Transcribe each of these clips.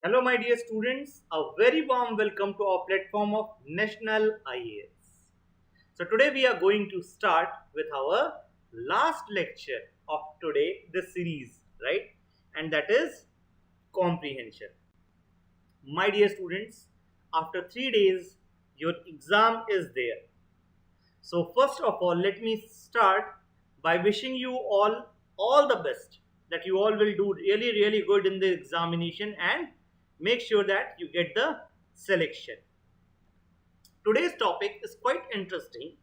Hello, my dear students. A very warm welcome to our platform of National IAS. So, today we are going to start with our last lecture of today, this series, right? And that is comprehension. My dear students, after 3 days, your exam is there. So, first of all, let me start by wishing you all the best. That you all will do really good in the examination and make sure that you get the selection. Today's topic is quite interesting.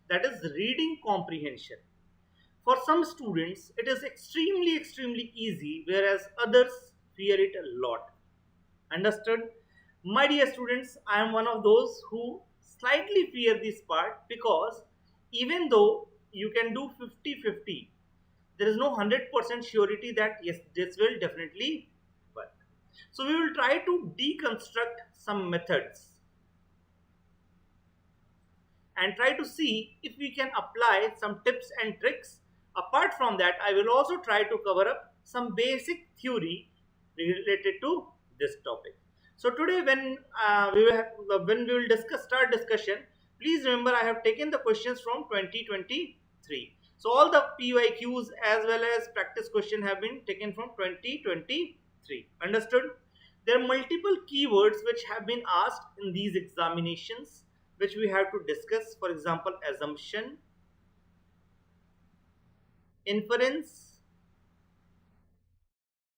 That is reading comprehension. For some students, it is extremely easy, whereas others fear it a lot. Understood? My dear students, I am one of those who slightly fear this part because even though you can do 50-50, there is no 100% surety that yes, this will definitely work. So we will try to deconstruct some methods and try to see if we can apply some tips and tricks. Apart from that, I will also try to cover up some basic theory related to this topic. So today, when we will start discussion, please remember I have taken the questions from 2023. So all the PYQs as well as practice question have been taken from 2023. Understood? There are multiple keywords which have been asked in these examinations, which we have to discuss. For example, assumption, inference,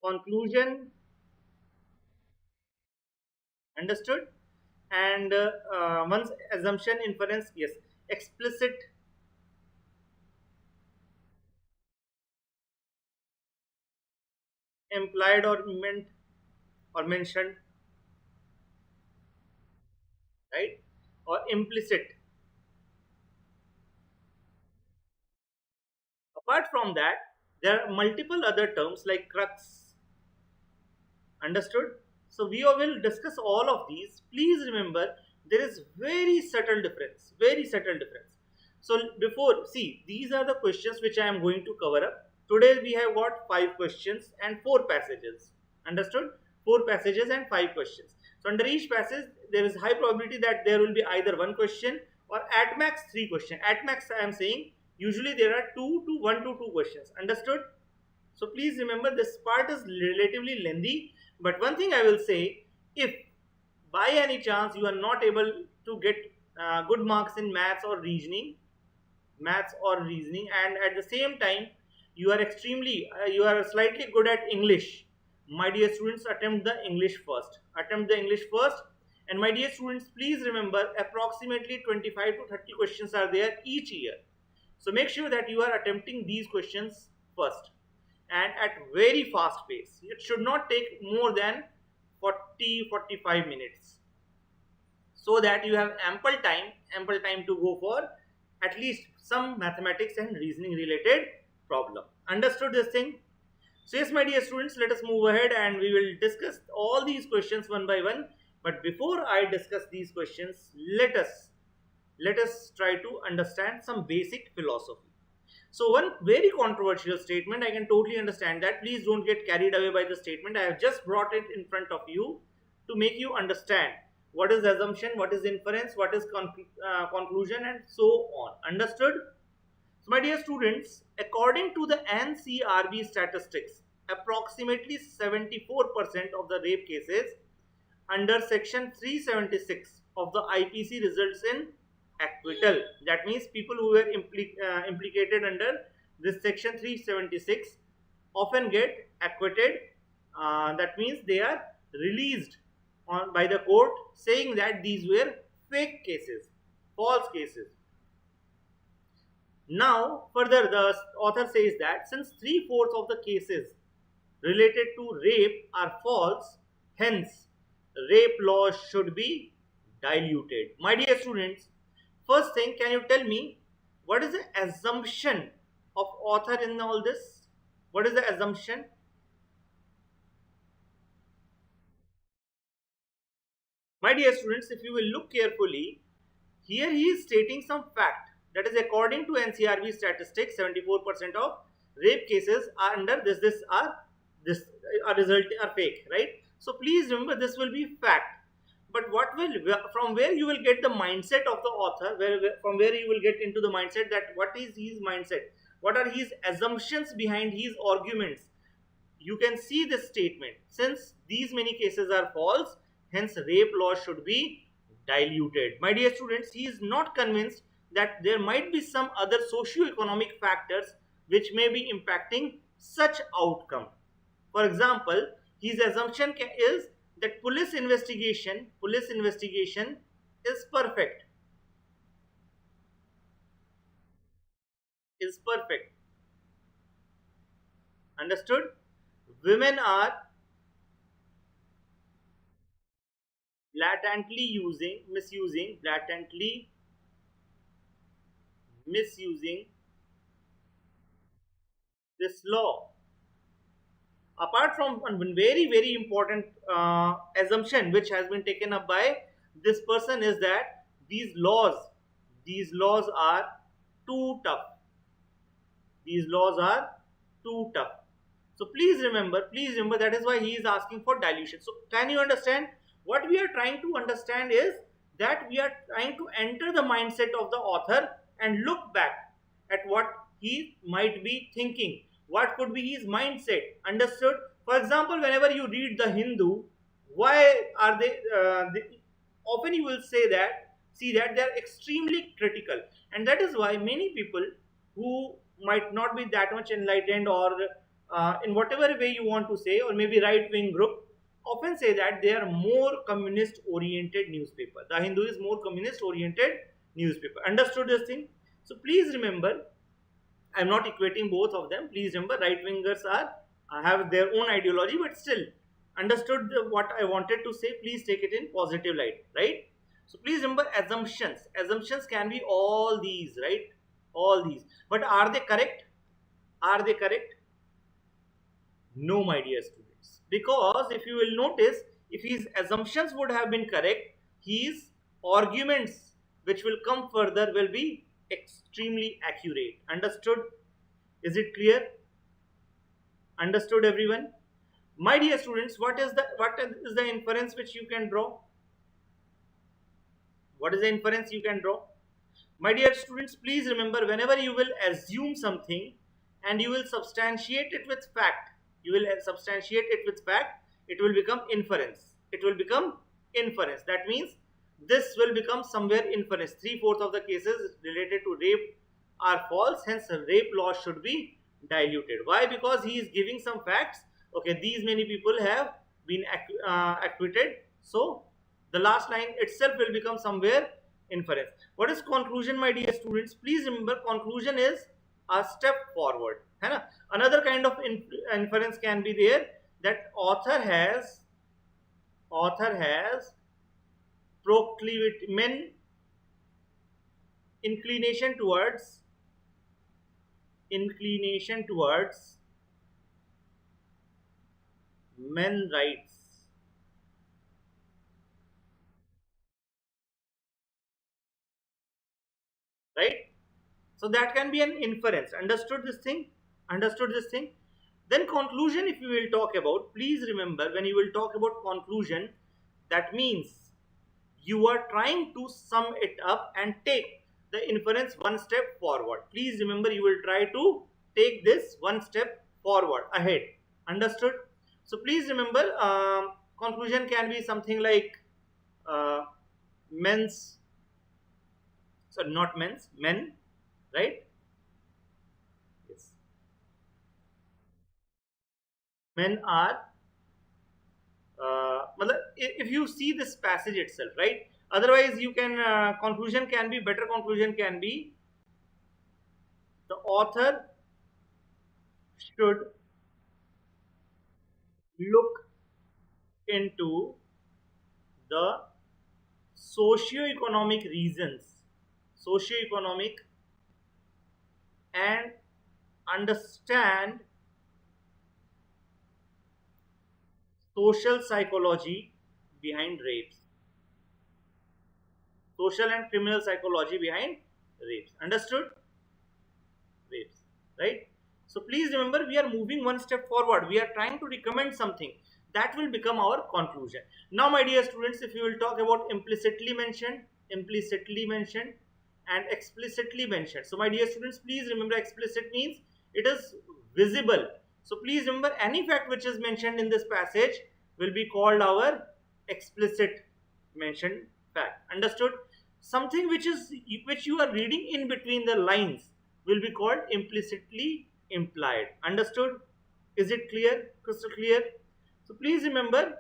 conclusion. Understood? And once assumption, inference, yes, explicit, implied or meant or mentioned, right? Or implicit. Apart from that, there are multiple other terms like crux. Understood? So we will discuss all of these. Please remember there is very subtle difference. Very subtle difference. So before, see, these are the questions which I am going to cover up. Today we have got 5 questions and 4 passages. Understood? 4 passages and 5 questions. So under each passage there is high probability that there will be either one question or at max 3 questions. At max I am saying usually there are 1 to 2 questions. Understood? So please remember this part is relatively lengthy, but one thing I will say, if by any chance you are not able to get good marks in maths or reasoning, and at the same time you are slightly good at English, my dear students, attempt the English first. Attempt the English first, and my dear students, please remember approximately 25 to 30 questions are there each year. So make sure that you are attempting these questions first and at very fast pace. It should not take more than 40-45 minutes, so that you have ample time to go for at least some mathematics and reasoning related problem. Understood this thing? So yes, my dear students, let us move ahead and we will discuss all these questions one by one. But before I discuss these questions, let us try to understand some basic philosophy. So one very controversial statement, I can totally understand that. Please don't get carried away by the statement. I have just brought it in front of you to make you understand what is assumption, what is inference, what is conclusion, and so on. Understood? So my dear students, according to the NCRB statistics, approximately 74% of the rape cases under section 376 of the IPC results in acquittal. That means people who were implicated under this section 376 often get acquitted. That means they are released by the court, saying that these were fake cases, false cases. Now further, the author says that since 3/4 of the cases related to rape are false, hence rape laws should be diluted. My dear students, first thing, can you tell me what is the assumption of author in all this? What is the assumption? My dear students, if you will look carefully, here he is stating some fact. That is, according to NCRB statistics, 74% of rape cases are under this are result are fake, right? So please remember, this will be fact. But what will, from where you will get the mindset of the author, from where you will get into the mindset, that what is his mindset, what are his assumptions behind his arguments. You can see this statement: since these many cases are false, hence rape law should be diluted. My dear students, he is not convinced that there might be some other socio-economic factors which may be impacting such outcome. For example, his assumption is that police investigation is perfect, is perfect. Understood? Women are blatantly misusing this law. Apart from one very important assumption which has been taken up by this person, is that these laws are too tough. These laws are too tough. So please remember, that is why he is asking for dilution. So can you understand? What we are trying to understand is that we are trying to enter the mindset of the author and look back at what he might be thinking, what could be his mindset. Understood? For example, whenever you read the Hindu, why are they often you will see that they are extremely critical, and that is why many people who might not be that much enlightened, or in whatever way you want to say, or maybe right wing group, often say that they are more communist oriented newspaper. The Hindu is more communist oriented newspaper. Understood this thing? So please remember, I'm not equating both of them. Please remember, right wingers are have their own ideology, but still, understood what I wanted to say. Please take it in positive light, right? So please remember, assumptions can be all these, right? All these, but are they correct? Are they correct? No, my dear students. Because if you will notice, if his assumptions would have been correct, his arguments which will come further will be extremely accurate. Understood? Is it clear? Understood, everyone? My dear students, what is the inference which you can draw? What is the inference you can draw? My dear students, please remember, whenever you will assume something and you will substantiate it with fact, it will become inference. It will become inference. That means this will become somewhere inference. 3/4 of the cases related to rape are false, hence rape law should be diluted. Why? Because he is giving some facts. Okay, these many people have been acquitted. So the last line itself will become somewhere inference. What is conclusion, my dear students? Please remember, conclusion is a step forward. है ना? Another kind of inference can be there, that author has proclivity, inclination towards men rights, right? So that can be an inference. Understood this thing? Understood this thing? Then conclusion, if you will talk about, please remember, when you will talk about conclusion, that means you are trying to sum it up and take the inference one step forward. Please remember, you will try to take this one step forward, ahead. Understood? So please remember, conclusion can be something like uh, men's, sorry, not men's, men, right? Yes. Men are, if you see this passage itself, right? Otherwise, you can, conclusion can be, better conclusion can be, the author should look into the socio-economic reasons, socio-economic, and understand social psychology behind rapes, social and criminal psychology behind rapes. Understood? Rapes, right? So please remember, we are moving one step forward. We are trying to recommend something. That will become our conclusion. Now, my dear students, if you will talk about implicitly mentioned and explicitly mentioned. So my dear students, please remember, explicit means it is visible. So please remember, any fact which is mentioned in this passage will be called our explicit mentioned fact. Understood? Something which you are reading in between the lines will be called implicitly implied. Understood? Is it clear? Crystal clear? So please remember,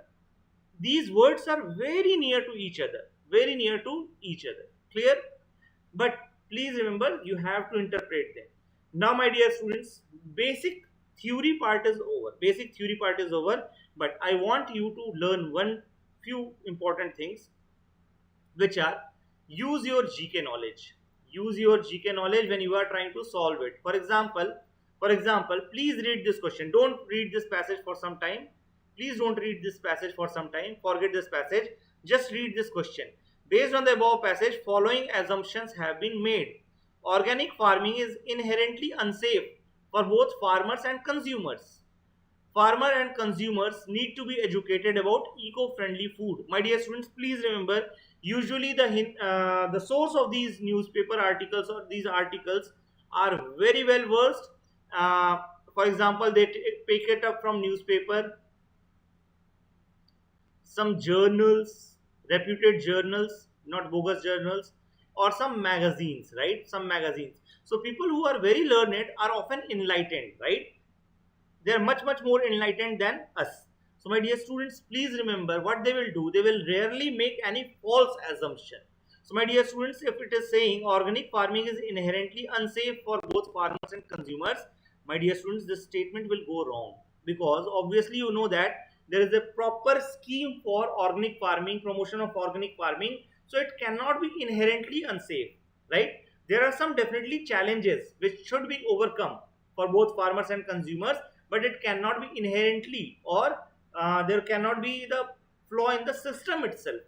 these words are very near to each other. Very near to each other. Clear? But please remember, you have to interpret them. Now, my dear students, basic theory part is over. Basic theory part is over. But I want you to learn one few important things, which are: use your GK knowledge. Use your GK knowledge when you are trying to solve it. For example, please read this question. Don't read this passage for some time. Please don't read this passage for some time. Forget this passage. Just read this question. Based on the above passage, following assumptions have been made. Organic farming is inherently unsafe for both farmers and consumers. Farmer and consumers need to be educated about eco-friendly food. My dear students, please remember, usually the source of these newspaper articles or these articles are very well versed. Uh, for example, they pick it up from newspaper, some journals, reputed journals, not bogus journals, or some magazines, right? Some magazines. So people who are very learned are often enlightened, right? They are much more enlightened than us. So my dear students, please remember what they will do. They will rarely make any false assumption. So my dear students, if it is saying organic farming is inherently unsafe for both farmers and consumers, my dear students, this statement will go wrong, because obviously you know that there is a proper scheme for organic farming, promotion of organic farming, so it cannot be inherently unsafe, right? There are some definitely challenges which should be overcome for both farmers and consumers, but it cannot be inherently, or there cannot be the flaw in the system itself,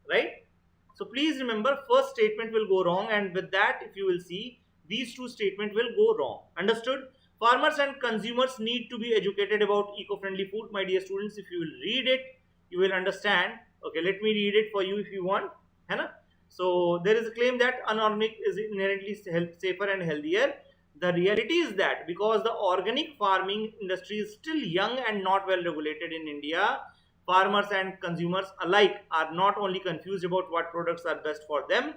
right? So please remember, first statement will go wrong, and with that, if you will see, these two statements will go wrong. Understood? Farmers and consumers need to be educated about eco-friendly food. My dear students, if you will read it, you will understand. Okay, let me read it for you if you want. है ना? So there is a claim that unorganic is inherently safer and healthier. The reality is that because the organic farming industry is still young and not well regulated in India, farmers and consumers alike are not only confused about what products are best for them,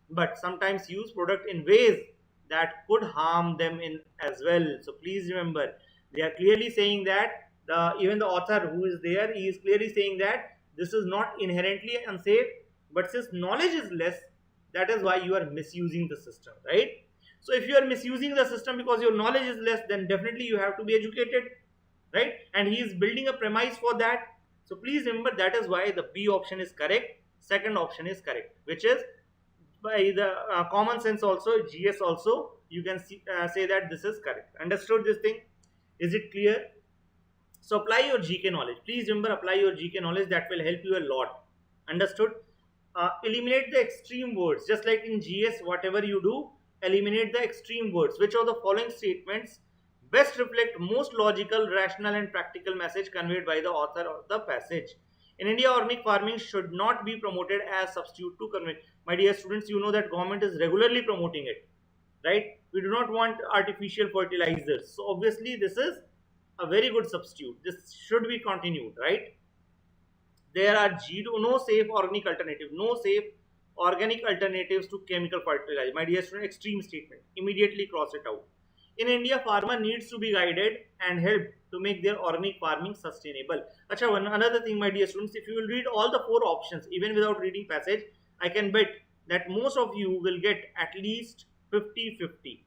but sometimes use product in ways that could harm them in as well. So please remember, they are clearly saying that even the author who is there, he is clearly saying that this is not inherently unsafe, but since knowledge is less, that is why you are misusing the system, right? So if you are misusing the system because your knowledge is less, then definitely you have to be educated, right? And he is building a premise for that. So please remember, that is why the B option is correct. Second option is correct, which is by the common sense also, GS also, you can say that this is correct. Understood this thing? Is it clear? So apply your GK knowledge. Please remember, apply your GK knowledge. That will help you a lot. Understood? Eliminate the extreme words. Just like in GS, whatever you do, eliminate the extreme words. Which of the following statements best reflect most logical, rational and practical message conveyed by the author of the passage? In India, organic farming should not be promoted as substitute to conventional. My dear students, you know that government is regularly promoting it, right? We do not want artificial fertilizers. So obviously this is a very good substitute. This should be continued, right? There are no safe organic alternative, no safe organic alternatives to chemical fertilizer. My dear student, extreme statement. Immediately cross it out. In India, farmer needs to be guided and helped to make their organic farming sustainable. Acha, another thing, my dear students, if you will read all the four options, even without reading passage, I can bet that most of you will get at least 50-50.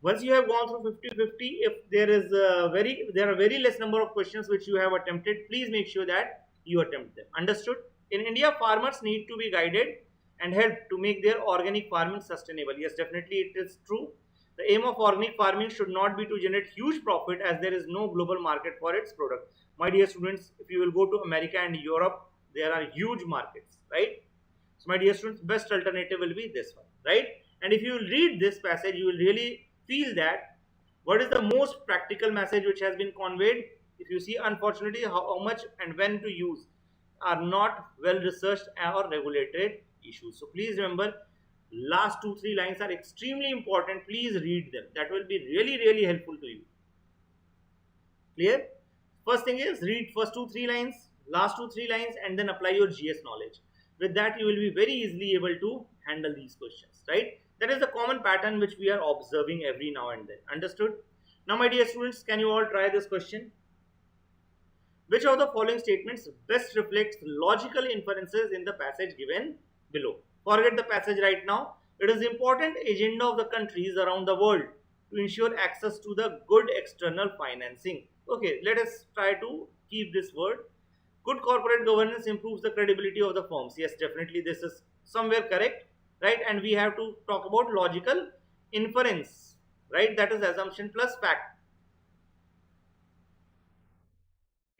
Once you have gone through 50-50, if there are very less number of questions which you have attempted, please make sure that you attempt them. Understood? In India, farmers need to be guided and helped to make their organic farming sustainable. Yes, definitely it is true. The aim of organic farming should not be to generate huge profit, as there is no global market for its product. My dear students, if you will go to America and Europe, there are huge markets, right? So my dear students, best alternative will be this one, right? And if you will read this passage, you will really feel that what is the most practical message which has been conveyed. if you see, unfortunately, how much and when to use are not well researched or regulated issues. So please remember, last 2 3 lines are extremely important. Please read them. That will be really helpful to you. Clear? First thing is, read first 2 3 lines, last 2 3 lines, and then apply your GS knowledge. With that, you will be very easily able to handle these questions, right? That is the common pattern which we are observing every now and then. Understood? Now, my dear students, can you all try this question? Which of the following statements best reflects logical inferences in the passage given below? Forget the passage right now. It is important agenda of the countries around the world to ensure access to the good external financing. Okay, let us try to keep this word. Good corporate governance improves the credibility of the firms. Yes, definitely this is somewhere correct, right? And we have to talk about logical inference, right? That is assumption plus fact.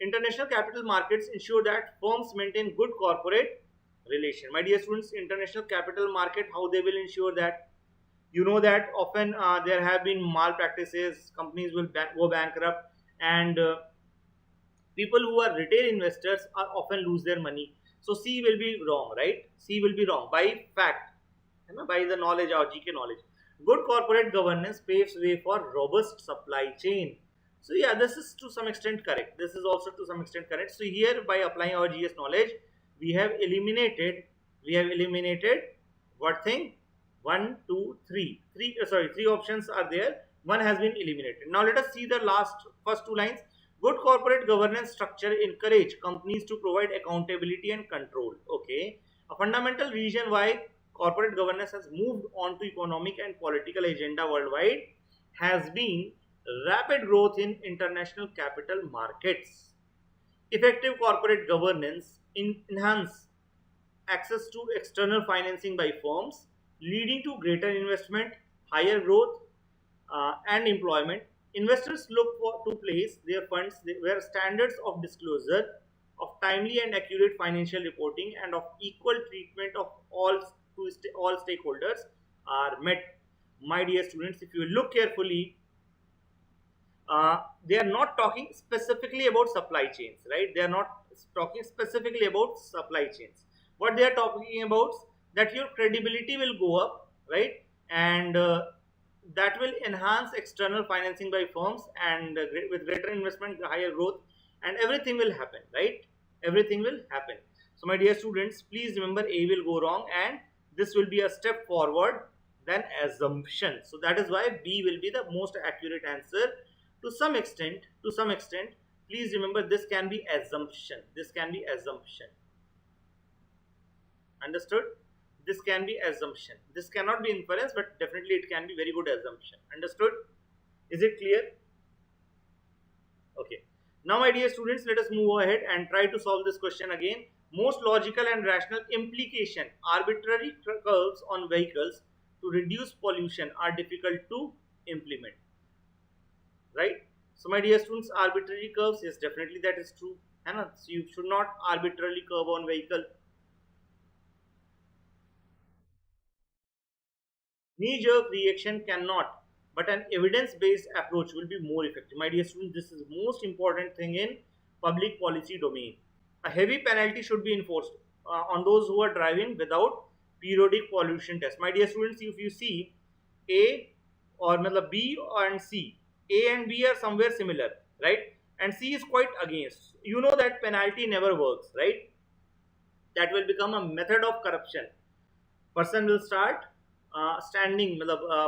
International capital markets ensure that firms maintain good corporate relation. My dear students, international capital market, how they will ensure that? You know that often there have been malpractices, companies will go bankrupt, and people who are retail investors are often lose their money. So C will be wrong, right? C will be wrong by fact, by the knowledge or GK knowledge. Good corporate governance paves way for robust supply chain. So yeah, this is to some extent correct. This is also to some extent correct. So here, by applying our GS knowledge, we have eliminated what thing? 1 2 3 3 sorry, 3 options are there. One has been eliminated. Now let us see the first 2 lines. Good corporate governance structure encourage companies to provide accountability and control. Okay, a fundamental reason why corporate governance has moved on to economic and political agenda worldwide has been rapid growth in international capital markets. Effective corporate governance enhance access to external financing by firms, leading to greater investment, higher growth, and employment. Investors look to place their funds where standards of disclosure, of timely and accurate financial reporting, and of equal treatment of all stakeholders are met. My dear students, if you look carefully, they are not talking specifically about supply chains, right? They are not talking specifically about supply chains. What they are talking about, that your credibility will go up, right? And that will enhance external financing by firms, and with greater investment, higher growth, and everything will happen, right? Everything will happen. So my dear students, please remember, A will go wrong, and this will be a step forward than assumption. So that is why B will be the most accurate answer. To some extent, please remember, this can be assumption. Understood? This can be assumption. This cannot be inference, but definitely it can be very good assumption. Understood? Is it clear? Okay. Now, my dear students, let us move ahead and try to solve this question again. Most logical and rational implication: arbitrary curves on vehicles to reduce pollution are difficult to implement. Right? So my dear students, arbitrary curves, yes, definitely that is true. So you should not arbitrarily curve on vehicle. Knee-jerk reaction cannot, but an evidence-based approach will be more effective. My dear students, this is most important thing in public policy domain. A heavy penalty should be enforced on those who are driving without periodic pollution test. My dear students, if you see A or B and C, A and B are somewhere similar, right? And C is quite against. You know that penalty never works, right? That will become a method of corruption. Person will start standing,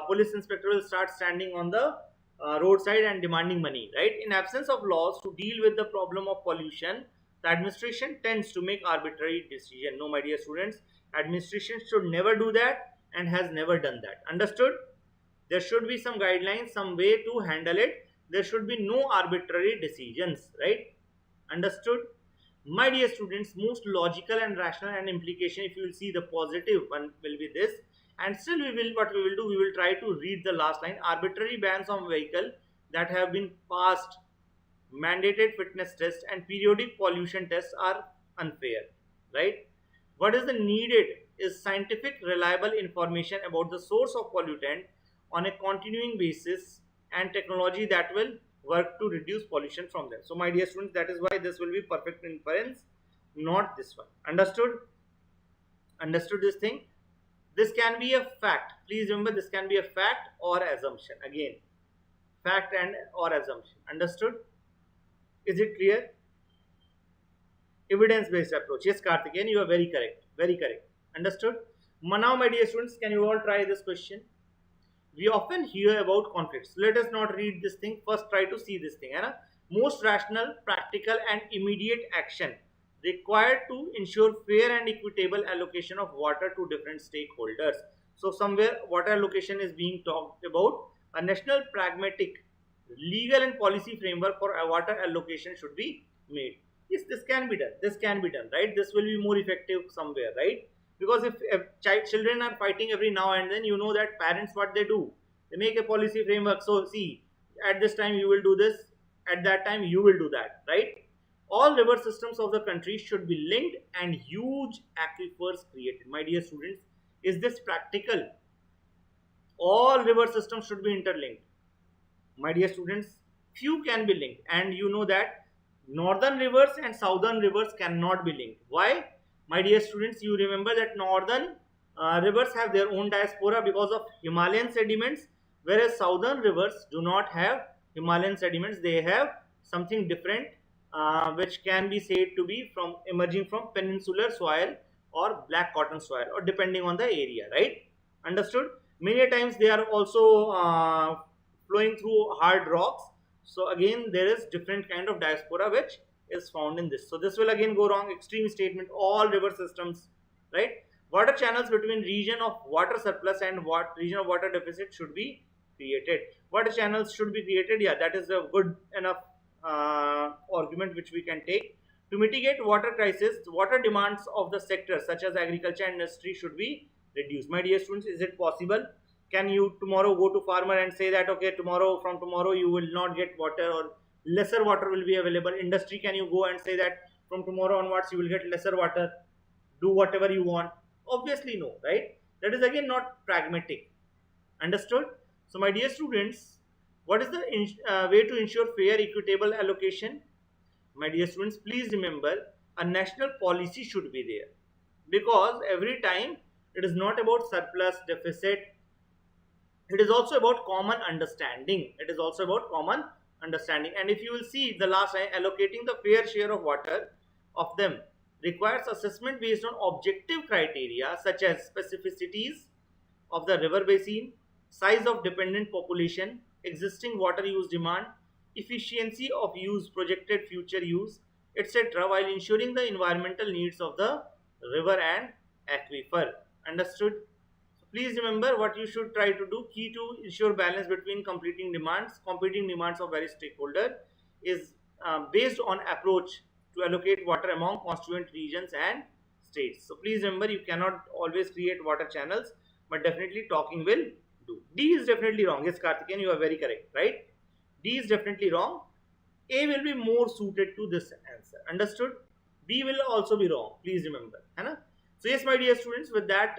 police inspector will start standing on the roadside and demanding money, right? In absence of laws to deal with the problem of pollution, the administration tends to make arbitrary decision. No, my dear students, administration should never do that and has never done that. Understood? There should be some guidelines, some way to handle it. There should be no arbitrary decisions, right? Understood? My dear students, most logical and rational and implication, if you will see, the positive one will be this. And still what we will do, we will try to read the last line. Arbitrary bans on vehicle that have been passed mandated fitness tests and periodic pollution tests are unfair, right? What is the needed is scientific reliable information about the source of pollutant on a continuing basis, and technology that will work to reduce pollution from them. So my dear students, that is why this will be perfect inference, not this one. Understood? Understood this thing? This can be a fact. Please remember, this can be a fact or assumption. Again, fact and or assumption. Understood? Is it clear? Evidence based approach. Yes, Karthikeyan, you are very correct. Very correct. Understood? Now, my dear students, can you all try this question? We often hear about conflicts. Let us not read this thing. First, try to see this thing. Hai? Most rational, practical, and immediate action required to ensure fair and equitable allocation of water to different stakeholders. So, somewhere water allocation is being talked about. A national, pragmatic, legal, and policy framework for water allocation should be made. Yes, this can be done. This can be done, right? This will be more effective somewhere, right? Because if children are fighting every now and then, you know that parents, what they do, they make a policy framework. So see, at this time you will do this, at that time you will do that, right? All river systems of the country should be linked and huge aquifers created. My dear students, is this practical? All river systems should be interlinked. My dear students, few can be linked, and you know that northern rivers and southern rivers cannot be linked. Why? My dear students, you remember that northern rivers have their own diaspora because of Himalayan sediments, whereas southern rivers do not have Himalayan sediments. They have something different, which can be said to be from emerging from peninsular soil or black cotton soil, or depending on the area, right? Understood? Many times they are also flowing through hard rocks. So again, there is different kind of diaspora which is found in this. So this will again go wrong. Extreme statement, all river systems, right? Water channels between region of water surplus and region of water deficit should be created. Water channels should be created. Yeah, that is a good enough argument which we can take. To mitigate water crisis, water demands of the sector such as agriculture and industry should be reduced. My dear students, is it possible? Can you tomorrow go to farmer and say that, okay, from tomorrow you will not get water, or lesser water will be available? Industry, can you go and say that from tomorrow onwards you will get lesser water, do whatever you want? Obviously no, right? That is again not pragmatic. Understood? So my dear students, what is the way to ensure fair, equitable allocation? My dear students, please remember, a national policy should be there, because every time it is not about surplus, deficit, it is also about common understanding. It is also about common understanding. And if you will see the last line, allocating the fair share of water of them requires assessment based on objective criteria such as specificities of the river basin, size of dependent population, existing water use demand, efficiency of use, projected future use, etc., while ensuring the environmental needs of the river and aquifer. Understood? Please remember what you should try to do. Key to ensure balance between competing demands of various stakeholders is based on approach to allocate water among constituent regions and states. So please remember, you cannot always create water channels, but definitely talking will do. D is definitely wrong. Yes, Karthikeyan, you are very correct, right? D is definitely wrong. A will be more suited to this answer. Understood? B will also be wrong. Please remember. Hai? So yes, my dear students, with that,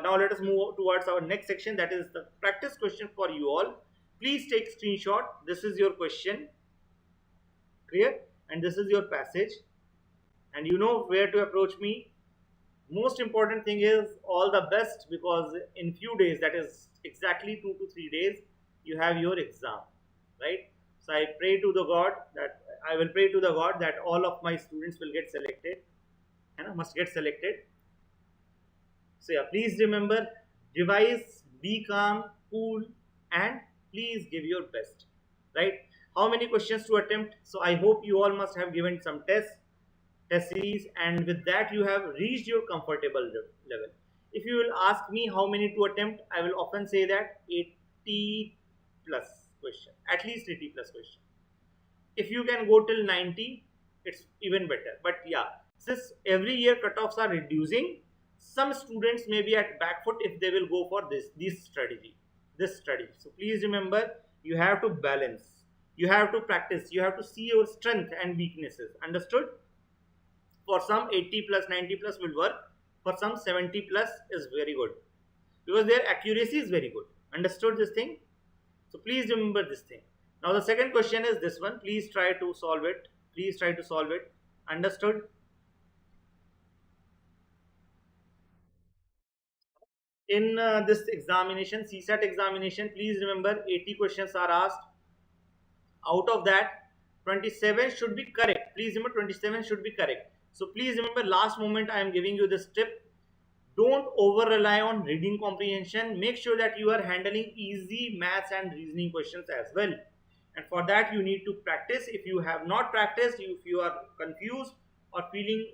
now let us move towards our next section, that is the practice question for you all. Please take screenshot. This is your question. Clear? And this is your passage. And you know where to approach me. Most important thing is all the best, because in few days, that is exactly 2 to 3 days, you have your exam, right? So I pray to the God that all of my students will get selected, and must get selected. So yeah, please remember, revise, be calm, cool, and please give your best, right? How many questions to attempt? So I hope you all must have given some test series, and with that you have reached your comfortable level. If you will ask me how many to attempt, I will often say that 80 plus question, at least 80 plus question. If you can go till 90, it's even better. But yeah, since every year cutoffs are reducing, some students may be at back foot if they will go for this strategy. So please remember, you have to balance, you have to practice, you have to see your strength and weaknesses. Understood? For some 80 plus, 90 plus will work. For some 70 plus is very good, because their accuracy is very good. Understood this thing? So please remember this thing. Now the second question is this one. Please try to solve it. Please try to solve it. Understood? In this examination, CSAT examination, please remember 80 questions are asked. Out of that, 27 should be correct. Please remember 27 should be correct. So please remember, last moment I am giving you this tip. Don't over rely on reading comprehension. Make sure that you are handling easy maths and reasoning questions as well. And for that you need to practice. If you have not practiced, if you are confused or feeling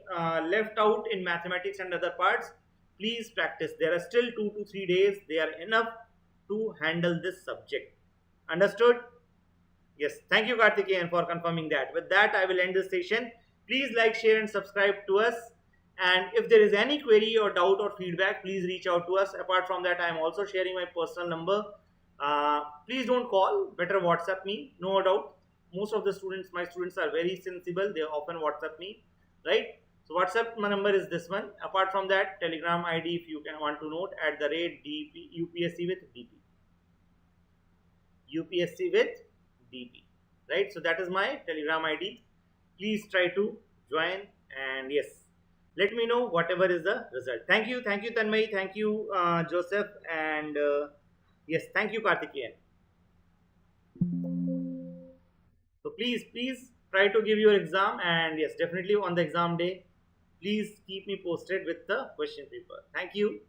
left out in mathematics and other parts, please practice. There are still 2 to 3 days. They are enough to handle this subject. Understood? Yes, thank you Karthikeyan for confirming that. With that, I will end this session. Please like, share and subscribe to us. And if there is any query or doubt or feedback, please reach out to us. Apart from that, I am also sharing my personal number. Please don't call, better WhatsApp me, no doubt. Most of the students, my students are very sensible. They often WhatsApp me, right? So WhatsApp my number is this one. Apart from that, Telegram ID, if you can want to note, @DP UPSC with DP. UPSC with DP, right? So that is my Telegram ID. Please try to join, and yes, let me know whatever is the result. Thank you Tanmay, thank you Joseph, and yes, thank you Karthikeyan. So please try to give your exam, and yes, definitely on the exam day, please keep me posted with the question paper. Thank you.